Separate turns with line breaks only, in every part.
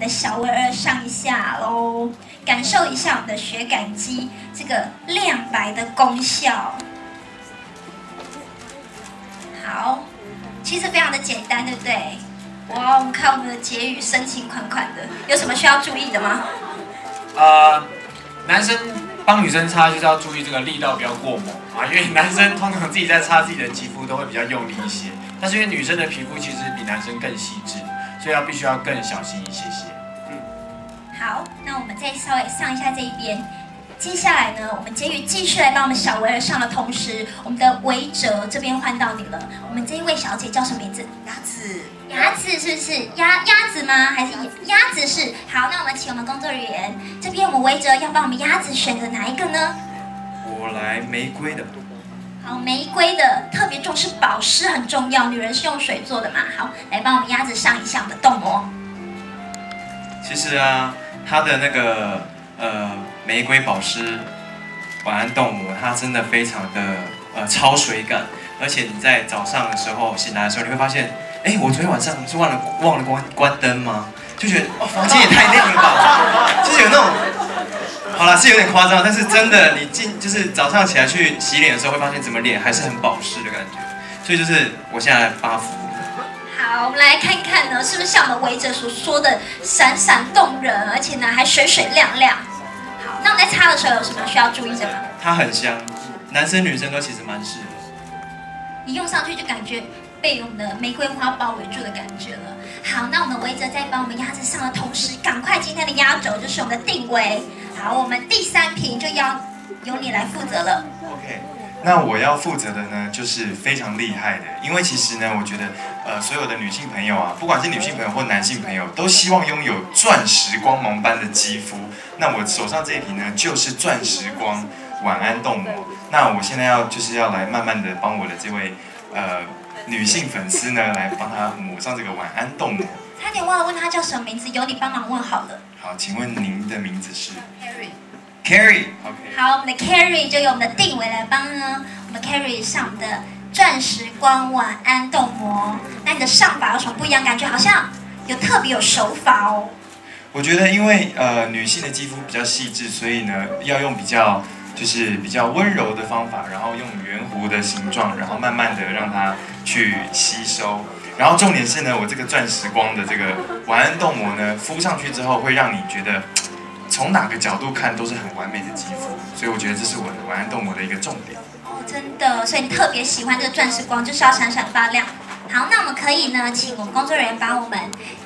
的小围儿上一下喽，感受一下我们的雪感肌这个亮白的功效。好，其实非常的简单，对不对？哇，我们看我们的结语深情款款的，有什么需要注意的吗？
男生帮女生擦就是要注意这个力道不要过猛啊，因为男生通常自己在擦自己的肌肤都会比较用力一些，但是因为女生的皮肤其实比男生更细致，所以必须要更小心一些些。
好，那我们再稍微上一下这一边。接下来呢，我们结语继续来帮我们小围儿上的同时，我们的围哲这边换到你了。我们这一位小姐叫什么名字？
鸭子。
鸭子是不是鸭子吗？还是鸭子是？好，那我们请我们工作人员这边，我们围哲要帮我们鸭子选择哪一个呢？
我来玫瑰的。
好，玫瑰的特别重视保湿很重要，女人是用水做的嘛。好，来帮我们鸭子上一下我们的冻膜。
其实啊，它的那个玫瑰保湿晚安冻膜，它真的非常的超水感，而且你在早上的时候醒来的时候，你会发现，哎，我昨天晚上是忘了关灯吗？就觉得哦，房间也太亮了吧，就是有那种，好啦，是有点夸张，但是真的，你就是早上起来去洗脸的时候，会发现怎么脸还是很保湿的感觉，所以就是我现在来发福。
好，我们来看看呢，是不是像我们围哲所说的闪闪动人，而且呢还水水亮亮。好，那我们在擦的时候有什么需要注意的吗？
它很香，男生女生都其实蛮适合。
一用上去就感觉被我们的玫瑰花包围住的感觉了。好，那我们围哲在帮我们鸭子上的同时，赶快今天的压轴就是我们的定围。好，我们第3瓶就要由你来负责了。
OK。那我要负责的呢，就是非常厉害的，因为其实呢，我觉得，所有的女性朋友啊，不管是女性朋友或男性朋友，都希望拥有钻石光芒般的肌肤。那我手上这一瓶呢，就是钻石光晚安冻膜。那我现在要来慢慢的帮我的这位女性粉丝呢，来帮她抹上这个晚安冻膜。
差点忘了问她叫什么名字，由你帮忙问好了。
好，请问您的名字是
Carrie。OK。好，我们的 Carrie 就由我们的定围来帮呢，我们 Carrie 上我们的钻石光晚安冻膜。那你的上法有什么不一样？感觉好像特别有手法哦。
我觉得因为女性的肌肤比较细致，所以呢要用比较温柔的方法，然后用圆弧的形状，然后慢慢的让它去吸收。然后重点是呢，我这个钻石光的这个晚安冻膜呢，敷上去之后会让你觉得从哪个角度看都是很完美的肌肤，所以我觉得这是我的晚安冻膜的一个重点。
哦，真的，所以你特别喜欢这个钻石光，就是要闪闪发亮。好，那我们可以呢，请我们工作人员把我们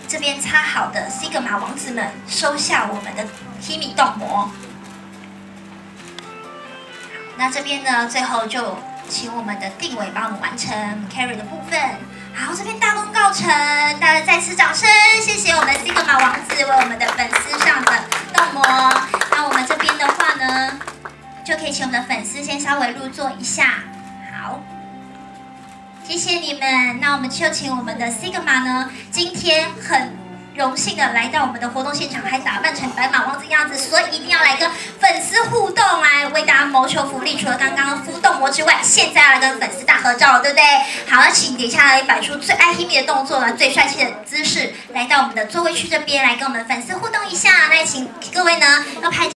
这边擦好的 Sigma 王子们收下我们的 Kimi 冻膜。那这边呢，最后就请我们的定围帮我们完成 Carry 的部分。好，这边大功告成，大家再次掌声，谢谢我们 Sigma 王子为我们的粉丝上的冻膜。那我们这边的话呢，就可以请我们的粉丝先稍微入座一下。好，谢谢你们。那我们就请我们的 Sigma 呢，今天很荣幸的来到我们的活动现场，还打扮成白马王子样子，所以一定要来跟粉丝互动，来为大家谋求福利。除了刚刚敷冻膜之外，现在要来跟粉丝大合照，对不对？好，请等一下来摆出最爱 Himi 的动作了，最帅气的姿势，来到我们的座位区这边，来跟我们粉丝互动一下。那请各位呢要拍。